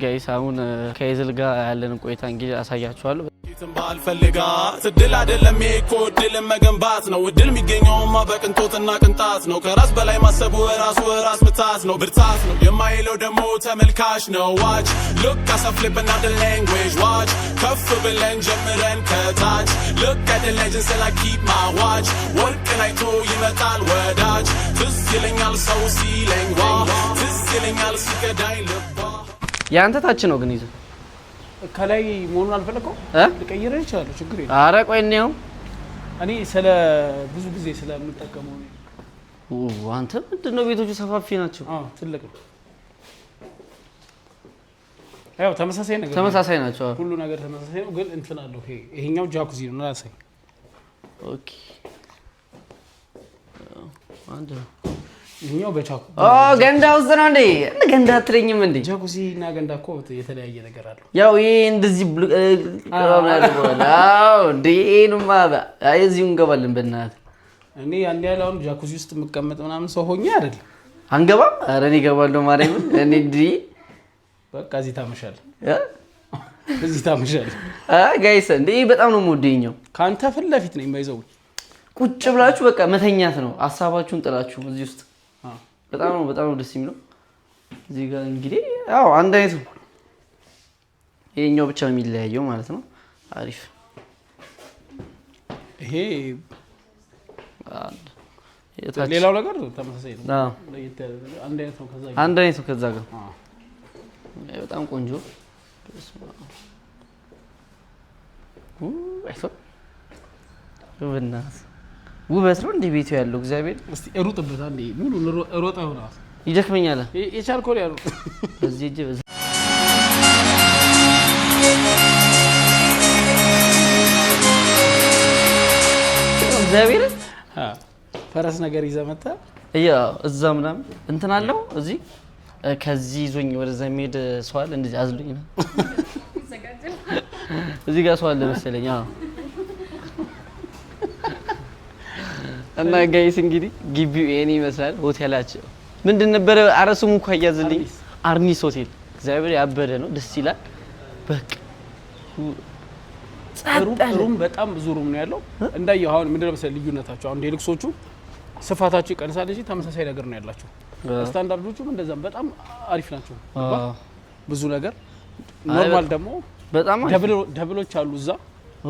ጋይስ አሁን ከይዝል ጋር ያለን ቆይታ እንግዲህ አሳያችኋለሁ። ትንባል ፈልጋ ትድል አይደለም እኮ ድል መገንባት ነው። ድል የሚገኘውማ በቅንጦትና ቅንጣት ነው። ከራስ በላይ ማሰቡ ራስ ምታት ነው። ብርታት ነው የማይለው ደግሞ ተመልካች ነው። ዋች look as a flip another language watch ከፍ ብለን ጀምረን ከታች look at the legends and I keep my watch ወርቅ ላይቶ ይመጣል ወዳጅ ትዝ ይለኛል ሰው ሲለኝ ዋ ትዝ ይለኛል ሲከዳኝ ልባ ያንተ ታች ነው ግን ይዘ ከላይ መሆኑን አልፈለከው ልቀይረህ ይችላል ችግር የለም። አረ ቆይ ነው እኔ ስለ ብዙ ጊዜ ስለምጠቀመው ነው። አንተ ምንድነው ቤቶቹ ሰፋፊ ናቸው? ትልቅ ነው። ያው ተመሳሳይ ናቸው። ሁሉ ነገር ተመሳሳይ ነው ግን እንትን አለው። ይሄኛው ጃኩዚ ነው ናሳይ። ኦኬ አንተ ይሄኛው በቻኩ ገንዳ ውስጥ ነው እንዴ? ገንዳ አትለኝም እንዴ? ጃኩዚ እና ገንዳ እኮ የተለያየ ነገር አለው። ያው ይሄ እንደዚህ ቀራው ያደርጋል። አዎ ዲኑማ አይዚው እንገባለን በእናትህ። እኔ አንዴ ያለውን ጃኩዚ ውስጥ መቀመጥ ምናምን ሰው ሆኜ አይደል? አንገባም። አረ እኔ እገባለሁ ማርያም። እኔ በቃ እዚህ ታመሻለህ። እዚህ ታመሻለህ። ጋይስ እንዴ በጣም ነው የምወደኛው። ካንተ ፊት ለፊት ነው የማይዘው። ቁጭ ብላችሁ በቃ መተኛት ነው ሐሳባችሁን ጥላችሁ እዚህ ውስጥ በጣም ነው ደስ የሚለው። እዚህ ጋር እንግዲህ ያው አንድ አይነት ነው። ይሄኛው ብቻ ነው የሚለያየው ማለት ነው። አሪፍ ይሄ ሌላው ነገር ተመሳሳይ ነው። አንድ አይነት ነው ከዛ ጋር በጣም ቆንጆ ውበት ነው እንዴ ቤቱ ያለው እግዚአብሔር። እስቲ ሩጥበት አንዴ ሙሉ ሮጣው ነው ይደክመኛል። የቻልከው ያሩ በዚህ እጅ በዚህ እግዚአብሔር ፈረስ ነገር ይዘመታ እዛ ምናምን እንትን አለው እዚህ ከዚህ ይዞኝ ወደዛ የሚሄድ ሰው አለ እንደዚህ አዝሉኝ ነው እዚህ ጋር ሰው አለ መሰለኝ። እና ጋይስ እንግዲህ ግቢው የኔ ይመስላል። ሆቴላችን ምንድን ነበር? አረሱም እንኳን ያዘልኝ አርኒስ ሆቴል እግዚአብሔር ያበደ ነው፣ ደስ ይላል። በቃ ሩም በጣም ብዙ ሩም ነው ያለው። እንዳየው አሁን ምንድነው መሰለኝ ልዩነታቸው አሁን ዴሉክሶቹ ስፋታቸው ይቀንሳል እንጂ ተመሳሳይ ነገር ነው ያላቸው። ስታንዳርዶቹም እንደዛም በጣም አሪፍ ናቸው። ብዙ ነገር ኖርማል ደግሞ በጣም ደብሎች አሉ እዛ።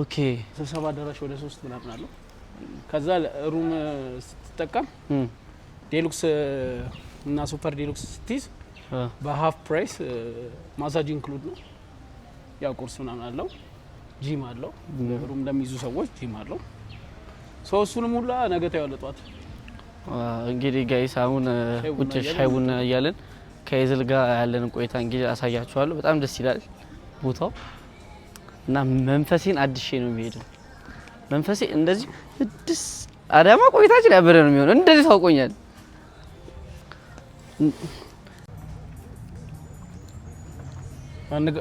ኦኬ ስብሰባ አዳራሽ ወደ 3 ምናምን አለው። ከዛ ሩም ስትጠቀም ዴሉክስ እና ሱፐር ዴሉክስ ስትይዝ በሃፍ ፕራይስ ማሳጅ ኢንክሉድ ነው። ያው ቁርስ ምናምን አለው፣ ጂም አለው። ሩም ለሚይዙ ሰዎች ጂም አለው። እሱንም ሁላ ነገ ታያለጧት። እንግዲህ ጋይስ አሁን ቁጭ ሻይ ቡና እያለን ከይዝል ጋር ያለን ቆይታ እንግዲህ አሳያችኋለሁ። በጣም ደስ ይላል ቦታው እና መንፈሴን አድሼ ነው የሚሄደው። መንፈሴ እንደዚህ እድስ አዳማ ቆይታችን ያበረ ነው የሚሆነው። እንደዚህ ታውቆኛል።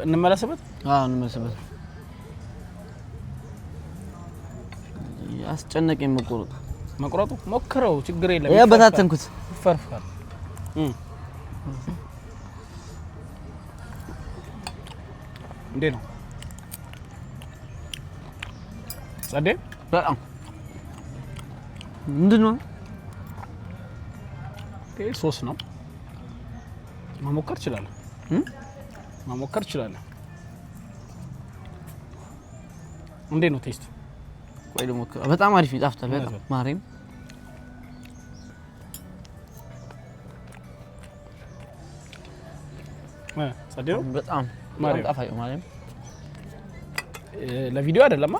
እንመለስበት። እንመለስበት። አስጨነቀኝ መቁረጡ ሞክረው ችግር የለም። ያበታተንኩት ፈርፋል። እንዴ ነው ጸዴ በጣም ምንድነው? ሶስ ነው። መሞከር ይችላል። መሞከር ይችላል። እንዴ ነው ቴስት? ቆይ ልሞክር። በጣም አሪፍ ይጣፍጣል። በጣም ማርያም ጸዴ ነው በጣም ጣፋጭ ማርያም። ለቪዲዮ አይደለም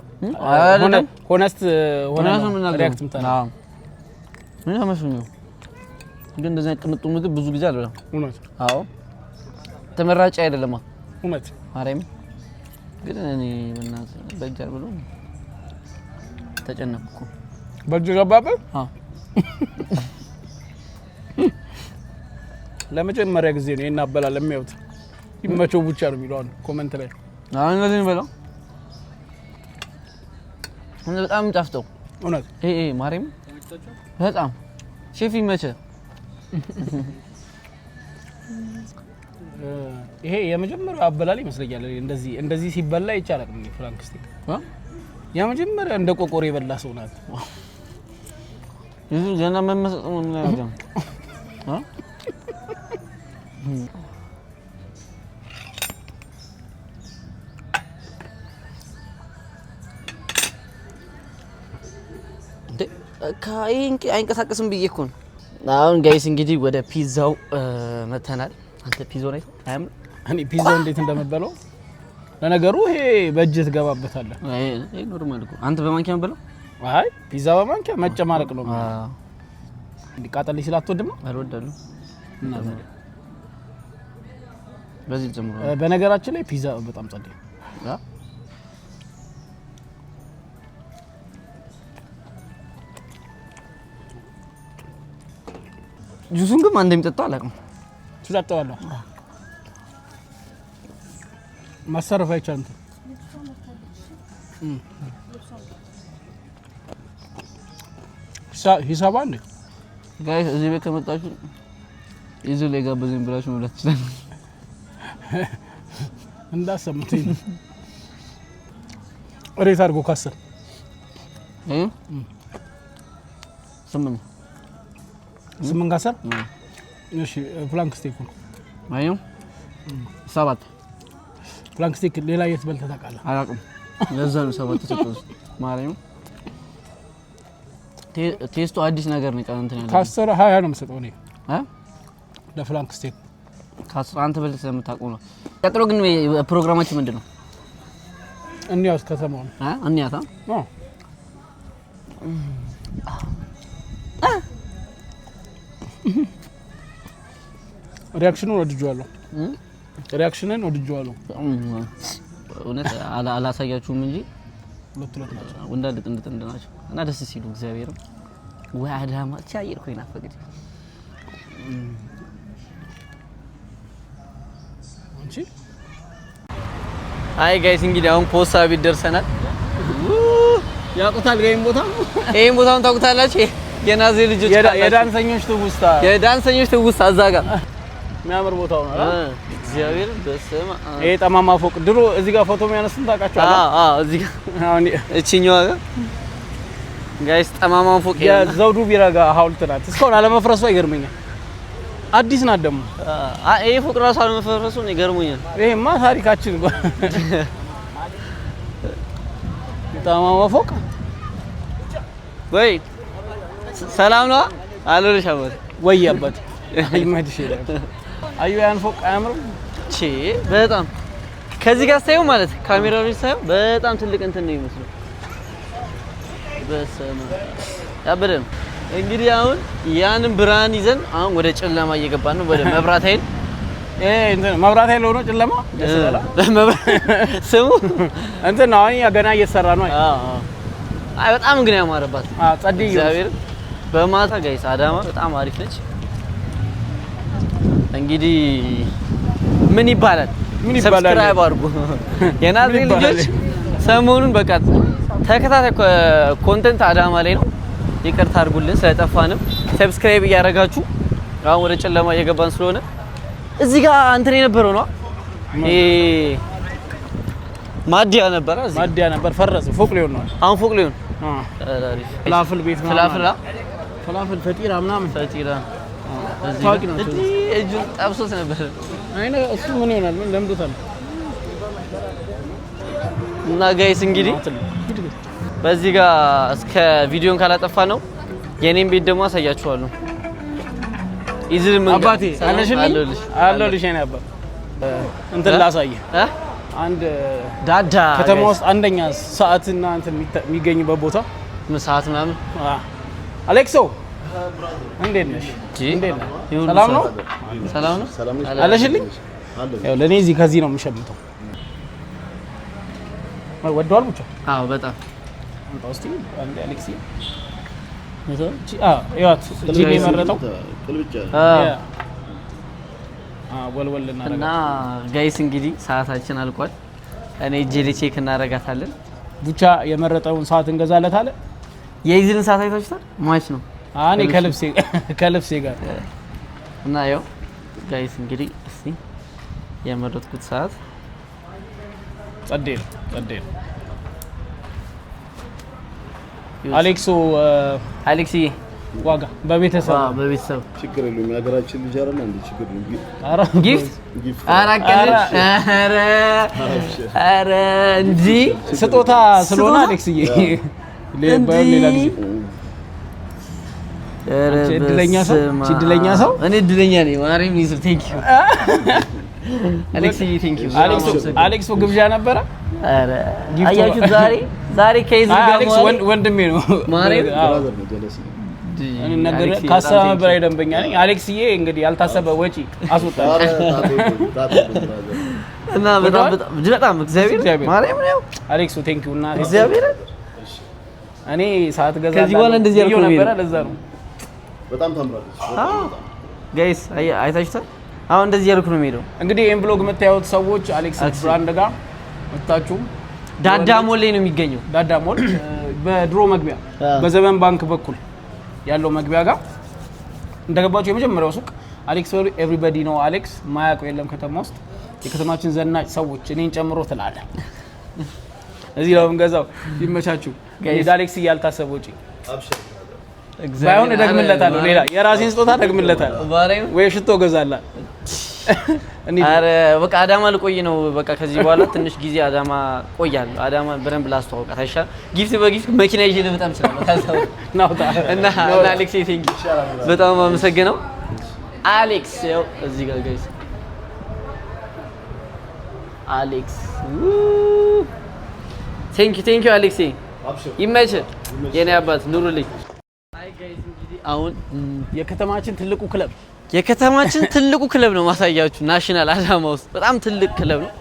ሆነስት ሪአክት ምታና ምን አመሽኝ ግን እንደዛ ቅንጡ ምግብ ብዙ ጊዜ አልበላም። እውነት? አዎ ተመራጭ አይደለም። እውነት ማርያም ግን እኔ በእናትህ በእጃር ብሎ ተጨነቅኩ። በእጅ ገባበት? አዎ ለመጀመሪያ ጊዜ ነው እና አበላል የሚያዩት። ይመቸው ብቻ ነው የሚለው ኮሜንት ላይ። አሁን እንደዚህ ነው በለው። እንደ በጣም ጣፍጠው እውነት? ማርያም በጣም ሼፍ ይመቸ። ይሄ የመጀመሪያው አበላል ይመስለኛል። እንደዚህ ሲበላ ይቻላል እንዴ? ፍራንክ ስቴክ የመጀመሪያ እንደ ቆቆር የበላ ሰው ናት። ይሄ ገና መመሰጥ ነው ምን ያደርጋል? አይንቀሳቀስም ብዬ እኮ ነው። አሁን ጋይስ እንግዲህ ወደ ፒዛው መተናል። አንተ ፒዛው ላይ አያም እኔ ፒዛው እንዴት እንደምበለው ለነገሩ ይሄ በእጅ ትገባበታለህ። ይሄ ኖርማል እኮ አንተ በማንኪያ መበለው። አይ ፒዛ በማንኪያ መጨማለቅ ነው። እንዲቃጠልኝ ስላትወድም አልወደድም እና በዚህ ጀምሮ በነገራችን ላይ ፒዛ በጣም ጸደይ ጁሱን ግን ማን እንደሚጠጣው አላውቅም። ትጠጣዋለህ? ማሰረፍ አይቻልም። ሂሳብ አንዴ ጋይስ እዚህ ቤት ከመጣችሁ ይዙ ላይ ጋበዘኝ ብላችሁ መብላት ይችላል። እንዳሰምተኝ ሬት አድርጎ ካሰር ስምንት ካሰር እሺ። ፍራንክ ስቴክ ነው አይው 7 ፍራንክ ስቴክ ሌላ የት በልተህ ታውቃለህ? አላውቅም። ለዛ ነው 7 ተሰጥቶስ ማርያም ቴስቱ አዲስ ነገር ነው። እንትን ያለው ካሰር 20 ነው የምሰጠው እኔ ለፍራንክ ስቴክ ካሰር አንተ በልተህ ስለምታውቀው ነው። ቀጥሎ ግን ፕሮግራማችን ምንድነው? እንያውስ ከተማው ነው እንያታ ሪአክሽኑን ወድጄዋለሁ። ሪአክሽንን ወድጄዋለሁ። እውነት አላሳያችሁም እንጂ ሁለት ናቸው እንዳለ ጥንድ ናቸው እና ደስ ሲሉ እግዚአብሔር ወይ አዳማ ቻይር ኮይና ፈቅድ አንቺ አይ ጋይስ እንግዲህ አሁን ፖስታ ቤት ደርሰናል። ያቁታል ጋይም ቦታ ይሄን ቦታውን ታውቁታላችሁ። የናዚ ልጆች የዳንሰኞች ትውስታ እዛ ጋር የሚያምር ቦታው ነው። እግዚአብሔር በስመ አብ ይሄ ጠማማ ፎቅ ድሮ እዚህ ጋር ፎቶ የሚያነሱን ታውቃቸዋለህ? እዚህ ጋር አሁን እቺኛዋ ጋር ጋይስ ጠማማው ፎቅ የዘውዱ ቢረጋ ሐውልት ናት። እስካሁን አለመፍረሷ ይገርመኛል። አዲስ ናት ደግሞ። ይሄ ፎቅ ራሱ አለመፍረሱ ነው ይገርመኛል። ይሄማ ታሪካችን ነው። ጠማማ ፎቅ ወይ ሰላም ነው አለልሽ አባት ወይ አባት አይመድሽ ይላል። አዩ ያን ፎቅ አያምርም? በጣም ከዚህ ጋር ሳይው ማለት ካሜራው ላይ ሳይው በጣም ትልቅ እንትን ነው የሚመስለው። በሰማ ያበደ ነው። እንግዲህ አሁን ያንን ብርሃን ይዘን አሁን ወደ ጨለማ እየገባን ነው። ወደ መብራት ኃይል እንትን መብራት ኃይል ሆኖ ጨለማ ስሙ እንትን ነው። አሁን ገና እየተሰራ ነው። አይ በጣም ግን ያማረባት ጸድይ እግዚአብሔር በማታ ጋይስ አዳማ በጣም አሪፍ ነች። እንግዲህ ምን ይባላል ሰብስክራይብ አድርጉ የናዚ ልጆች። ሰሞኑን በቃ ተከታታይ ኮንተንት አዳማ ላይ ነው። ይቅርታ አድርጉልን ስለጠፋንም። ሰብስክራይብ እያደረጋችሁ አሁን ወደ ጨለማ እየገባን ስለሆነ እዚህ ጋር እንትን የነበረው ነው ማዲያ ነበር። እዚህ ማዲያ ነበር ፈረሰ። ፎቅ ሊሆን ነው አሁን ፎቅ ሊሆን አሪፍ ፍላፍል ቤት ነው። ፍላፍል ፈጢራ ምናምን ፈጢራ ታውቂ ነው። እጁን ጠብሶት ነበር። አይነ እሱ ምን ይሆናል? ምን ለምዶታል። እና ጋይስ እንግዲህ በዚህ ጋር እስከ ቪዲዮን ካላጠፋ ነው የኔን ቤት ደግሞ አሳያችኋለሁ። ይዝል ምን አባቴ አለልሽ እኔ አባ እንትን ላሳየ አንድ ዳዳ ከተማ ውስጥ አንደኛ ሰዓትና እንትን የሚገኝበት ቦታ ሰዓት ምናምን አሌክሶ እንዴት ነሽ? እንዴት ነህ? ሰላም ነው አለሽልኝ። ያው ለኔ እዚህ ከዚህ ነው የምሸምተው። ወደዋል ብቻ በጣም እስቲ አንዴ አሌክሲ ያት ጂኒ መረጠው ወልወል እና ጋይስ እንግዲህ ሰዓታችን አልቋል። እኔ ጄሊ ቼክ እናረጋታለን። ብቻ የመረጠውን ሰዓት እንገዛለታለን። የይዝልን ሰዓት አይታችሁታል? ማች ነው እኔ ከልብሴ ጋር እና ያው ጋይስ እንግዲህ እስቲ የመረጥኩት ሰዓት ጸዴ ነው። አሌክሲ ዋጋ በቤተሰብ ችግር የለውም። የሀገራችን ልጅ አይደል እንዴ? ችግር ነው። ጊፍት ኧረ እንጂ ስጦታ ስለሆነ አሌክስዬ ሌላ ጊዜ እድለኛ ሰው እኔ እድለኛ ነኝ። ማርያም ይስር ቴንክ ዩ አሌክስዬ ቴንክ ዩ። አሌክስ ግብዣ ነበረ። ኧረ አያችሁት ዛሬ ከይዝ ጋር አሌክስ ወንድሜ ነው። ብራዘር ነው ጀለስ ነገር ካሰበ በላይ ደንበኛ ነኝ። አሌክስዬ እንግዲህ ያልታሰበ ወጪ አስወጣ እና በጣም እግዚአብሔር ማርያም ነው። አሌክስ ቴንክ ዩ እና እግዚአብሔር እኔ ሰዓት ገዛ ከዚህ በኋላ እንደዚህ ያልኩ ነበር። ለዛ ነው በጣም ታምራለች። ጋይስ አይታችሁታል። አሁን እንደዚህ ያልኩ ነው የሚሄደው። እንግዲህ ይሄን ብሎግ የምታዩት ሰዎች አሌክስ ብራንድ ጋር መጣችሁ ዳዳ ሞል ላይ ነው የሚገኘው። ዳዳ ሞል በድሮ መግቢያ በዘመን ባንክ በኩል ያለው መግቢያ ጋር እንደገባችሁ የመጀመሪያው ሱቅ አሌክስ ኤቭሪባዲ ነው። አሌክስ ማያውቀው የለም ከተማ ውስጥ የከተማችን ዘናጭ ሰዎች እኔን ጨምሮ ትላለ። እዚህ ነው የምንገዛው። ይመቻችሁ። አሌክስ ያልታሰበ ወጪ ባይሆን እደግምለታለሁ። ሌላ የራሴን ስጦታ እደግምለታለሁ ወይ ሽቶ ገዛላ። አረ በቃ አዳማ ልቆይ ነው። በቃ ከዚህ በኋላ ትንሽ ጊዜ አዳማ ቆያለሁ። አዳማ በደንብ ላስተዋውቃት አይሻል? ጊፍት በጊፍት መኪና ይዤ ልመጣ እችላለሁ። ታሳው እና አሌክስ ቴንክ ዩ በጣም አመሰግናለሁ። አሌክስ ያው እዚህ ጋር ጋይስ አሌክስ ቴንክ ዩ አሌክስ ይመችህ የኔ አባት ኑሩልኝ። አይ ጋይስ እንግዲህ አሁን የከተማችን ትልቁ ክለብ ነው ማሳያችሁ። ናሽናል አዳማ ውስጥ በጣም ትልቅ ክለብ ነው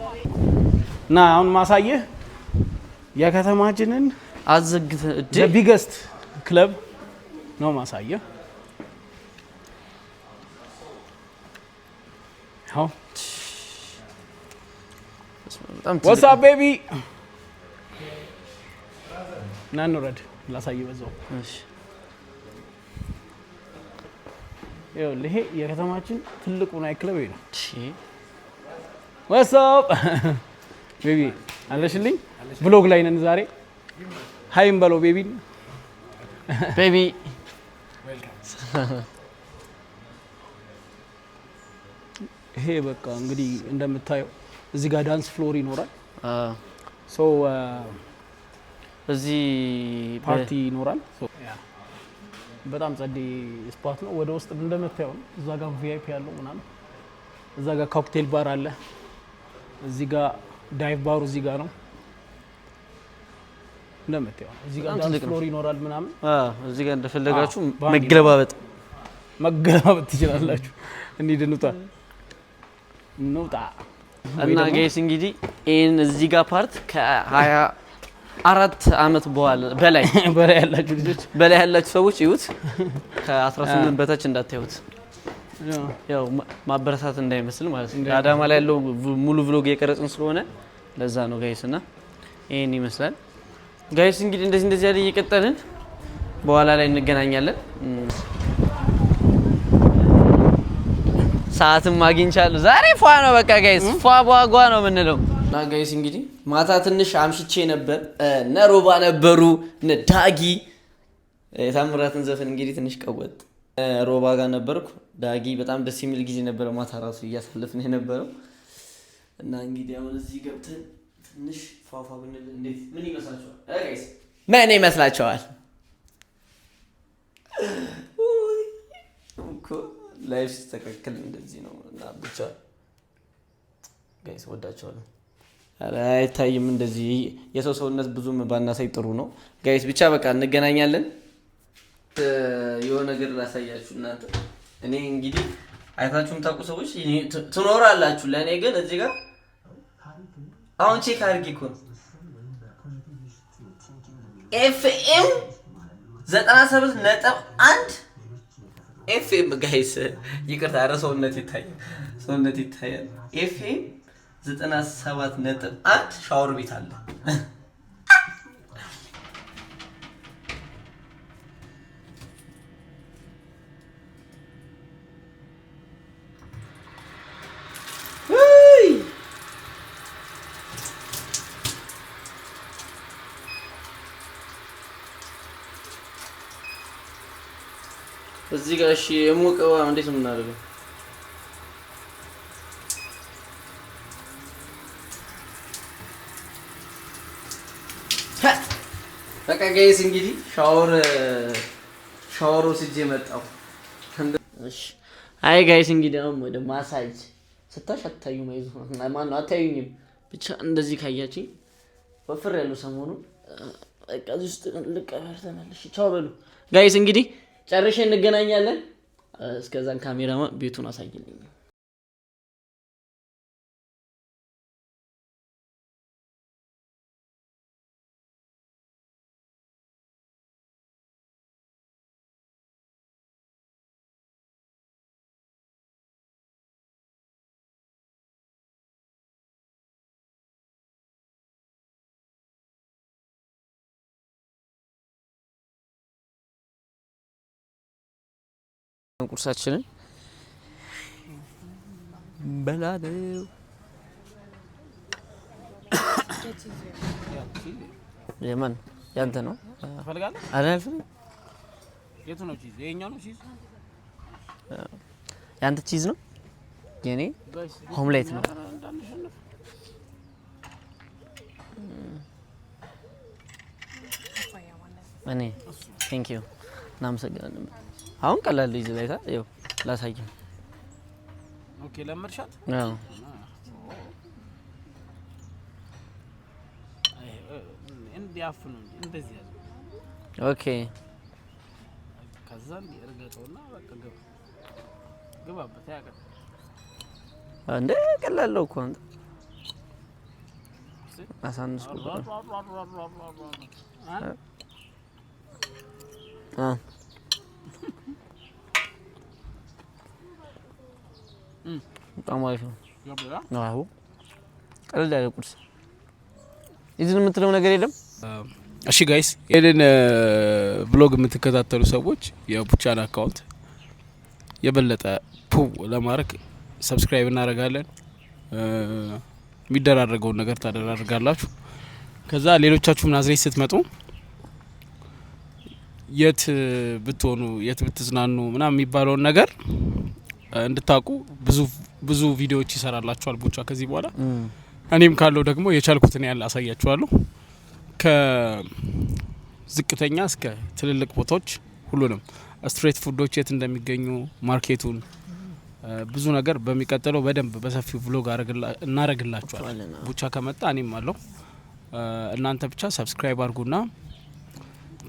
እና አሁን ማሳየህ የከተማችንን አዘግተ ቢገስት ክለብ ነው ማሳየህ። አዎ በጣም What's up baby ናን ረድ ላሳየህ በዛው። እሺ ይሄ የከተማችን ትልቁ ናይት ክለብ ነው። እሺ What's up baby አለሽልኝ። ብሎግ ላይ ነን ዛሬ። ሃይም በለው ቤቢ ይሄ በቃ እንግዲህ እንደምታየው እዚህ ጋር ዳንስ ፍሎር ይኖራል። ሶ እዚህ ፓርቲ ይኖራል። በጣም ጸዴ ስፖት ነው። ወደ ውስጥ እንደምታየው እዛ ጋር ቪአይፒ ያለው ምናምን፣ እዛ ጋር ኮክቴል ባር አለ። እዚህ ጋር ዳይቭ ባሩ እዚህ ጋር ነው እንደምታየው። እዚህ ጋር ዳንስ ፍሎር ይኖራል ምናምን። እዚህ ጋር እንደፈለጋችሁ መገለባበጥ ትችላላችሁ። እንሂድ እንውጣ እና ጋይስ እንግዲህ ይሄን እዚህ ጋር ፓርት ከ24 አመት በላይ ያላችሁ ሰዎች ይዩት። ከ18 በታች እንዳታዩት፣ ያው ማበረታት እንዳይመስል ማለት ነው። አዳማ ላይ ያለው ሙሉ ቭሎግ የቀረጽን ስለሆነ ለዛ ነው ጋይስ። እና ይሄን ይመስላል ጋይስ። እንግዲህ እንደዚህ ያለ እየቀጠልን በኋላ ላይ እንገናኛለን። ሰዓትም አግኝቻለሁ ዛሬ። ፏ ነው በቃ ጋይስ፣ ፏ ቧጓ ነው የምንለው። እና ጋይስ እንግዲህ ማታ ትንሽ አምሽቼ ነበር። ነሮባ ነበሩ ዳጊ የታምራትን ዘፈን እንግዲህ ትንሽ ቀወጥ ሮባ ጋር ነበርኩ። ዳጊ በጣም ደስ የሚል ጊዜ ነበረ ማታ ራሱ እያሳለፍን የነበረው። እና እንግዲህ አሁን እዚህ ገብተን ትንሽ ፏፏ ብንል እንዴት ምን ይመስላችኋል ጋይስ? ምን ይመስላችኋል? ላይፍ ሲስተካከል እንደዚህ ነው። እና ብቻ ጋይስ ወዳቸዋለሁ። አረ አይታይም እንደዚህ የሰው ሰውነት ብዙም ባናሳይ ጥሩ ነው ጋይስ። ብቻ በቃ እንገናኛለን። የሆነ ነገር ላሳያችሁ እናንተ። እኔ እንግዲህ አይታችሁም ታውቁ ሰዎች ትኖራላችሁ። ለእኔ ግን እዚህ ጋር አሁን ቼክ አድርጌ እኮ ኤፍኤም 97.1 ኤፍኤም ጋይስ ይቅርታ፣ ኧረ ሰውነት ይታያል። ኤፍኤም 97.1 ሻወር ቤት አለ። እዚህ ጋር እሺ የሞቀው እንዴት ነው የምናደርገው? በቃ ጋይስ እንግዲህ ሻወር ወስጄ መጣሁ። እሺ አይ ጋይስ እንግዲህ አሁን ወደ ማሳጅ ስታሻታዩ ማይዙ ማን አታዩኝም ብቻ እንደዚህ ካያችኝ ወፍር ያለው ሰሞኑን በቃ እዚህ ውስጥ ልቀበር ተመልሼ ቻው በሉ ጋይስ እንግዲህ ጨርሼ እንገናኛለን። እስከዛን ካሜራማን ቤቱን አሳይልኝ። ቁርሳችንን በላለው የማን ያንተ ነው ፈልጋለህ አላልፍም የቱ ነው ቺዝ የኛው ነው ቺዝ ያንተ ቺዝ ነው የኔ ሆምሌት ነው እኔ ቴንክ ዩ እናመሰግናለን አሁን ቀላል ይዝ ላይ ታየው ላሳየኝ ኦኬ ለምርሻት አዎ እንዲያፍኑ እንደዚህ ያዘ ኦኬ ከዛ እንዲርገጠውና በቃ ግባበት ያቀጥ እንደ ቀላል ነው እኮ አንተ አሳንስ በጣም አሪፍ ነው። አዎ ቀለል ያለ ቁርስ ይዝን የምትለው ነገር የለም። እሺ ጋይስ ይሄንን ብሎግ የምትከታተሉ ሰዎች የቡቻን አካውንት የበለጠ ለማድረግ ሰብስክራይብ እናደርጋለን። የሚደራረገውን ነገር ታደራርጋላችሁ። ከዛ ሌሎቻችሁም ናዝሬት ስትመጡ የት ብትሆኑ የት ብትዝናኑ ምናምን የሚባለውን ነገር እንድታቁ ብዙ ቪዲዮዎች ይሰራላችኋል ቡቻ ከዚህ በኋላ እኔም ካለው ደግሞ የቻልኩትን ያለ አሳያችኋለሁ ከዝቅተኛ እስከ ትልልቅ ቦታዎች ሁሉንም ስትሬት ፉዶች የት እንደሚገኙ ማርኬቱን ብዙ ነገር በሚቀጥለው በደንብ በሰፊው ቭሎግ እናረግላችኋለን ቡቻ ከመጣ እኔም አለው እናንተ ብቻ ሰብስክራይብ አድርጉና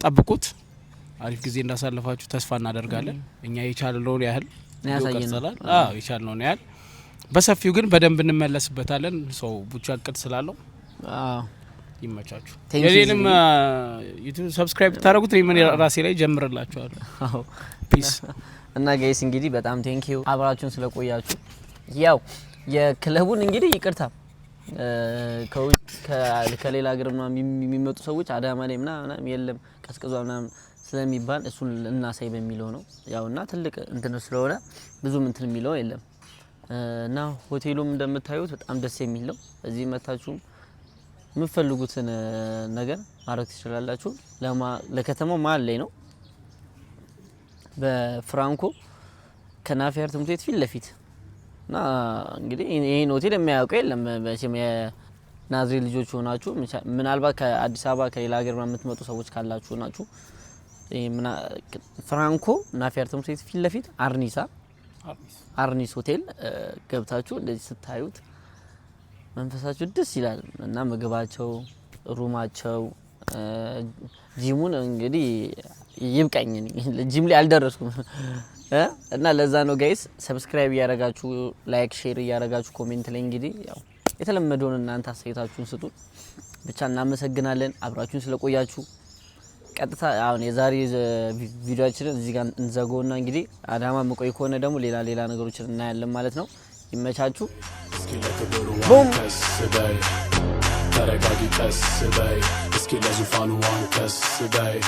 ጠብቁት አሪፍ ጊዜ እንዳሳለፋችሁ ተስፋ እናደርጋለን እኛ የቻልነውን ያህል ያሳየናል የቻልነውን ያህል በሰፊው ግን በደንብ እንመለስበታለን ሰው ቡቻ እቅድ ስላለው ይመቻችሁ የኔንም ዩቲዩብ ሰብስክራይብ ታደርጉት እኔ ራሴ ላይ ጀምርላችኋለሁ ፒስ እና ጋይስ እንግዲህ በጣም ቴንክ ዩ አብራችሁን ስለቆያችሁ ያው የክለቡን እንግዲህ ይቅርታ ከሌላ ሀገር የሚመጡ ሰዎች አዳማ ላይ ምናምን የለም ቀስቀዟ ምናምን ስለሚባል እሱን እናሳይ በሚለው ነው ያውና ትልቅ እንትን ስለሆነ ብዙም እንትን የሚለው የለም እና ሆቴሉም እንደምታዩት በጣም ደስ የሚል ነው እዚህ መታችሁ የምትፈልጉትን ነገር ማድረግ ትችላላችሁ ለከተማው መሀል ላይ ነው በፍራንኮ ከናፊያር ትምህርት ቤት ፊት ለፊት እና እንግዲህ ይሄን ሆቴል የሚያውቀው የለም መቼም የናዝሬት ልጆች ሆናችሁ ምናልባት ከአዲስ አበባ ከሌላ ሀገር የምትመጡ ሰዎች ካላችሁ ናችሁ ፍራንኮ ናፊያር ትምህርት ቤት ፊት ለፊት አርኒስ ሆቴል ገብታችሁ እንደዚህ ስታዩት መንፈሳችሁ ደስ ይላል እና ምግባቸው ሩማቸው ጂሙን እንግዲህ ይብቃኝ ጂም ላይ አልደረስኩም እና ለዛ ነው ጋይስ ሰብስክራይብ ያረጋችሁ ላይክ ሼር ያረጋችሁ ኮሜንት ላይ እንግዲህ ያው የተለመደውን እናንተ አስተያየታችሁን ስጡ ብቻ እናመሰግናለን አብራችሁን ስለቆያችሁ ቀጥታ አሁን የዛሬ ቪዲዮአችንን እዚህ ጋር እንዘጋውና እንግዲህ አዳማ መቆይ ከሆነ ደግሞ ሌላ ነገሮችን እናያለን ማለት ነው ይመቻችሁ ቡም ተረጋጊ ቀስ በይ እስኪ ለዙፋኑ ዋንከስ በይ